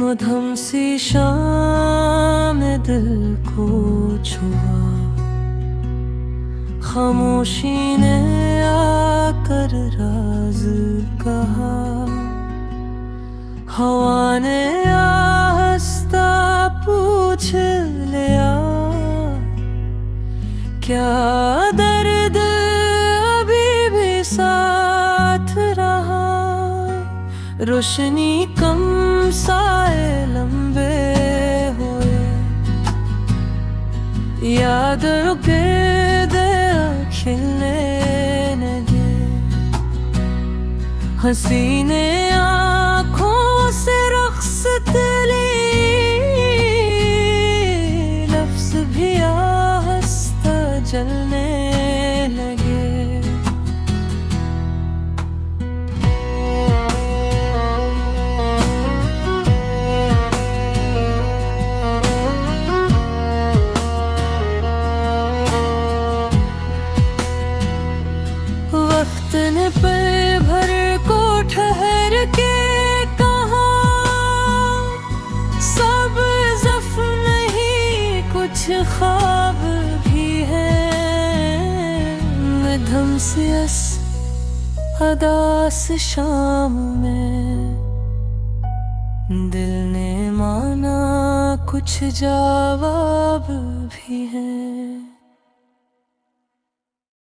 मधुम सी शाम दिल को छुआ, खामोशी ने आकर राज कहा। हवा ने आहिस्ता पूछ लिया, क्या दर्द अभी भी साथ रहा। रोशनी कम, साए लंबे हुए, यादों के खिलने लगे। हसीने आँखों से रक़्स ली, लफ्ज़ भी आहिस्ता जलने लगे। वक्त ने पल भर को ठहर के कहा, सब ज़ख्म नहीं कुछ ख्वाब भी है। मधुम सी अदास शाम में दिल ने माना कुछ जवाब भी है।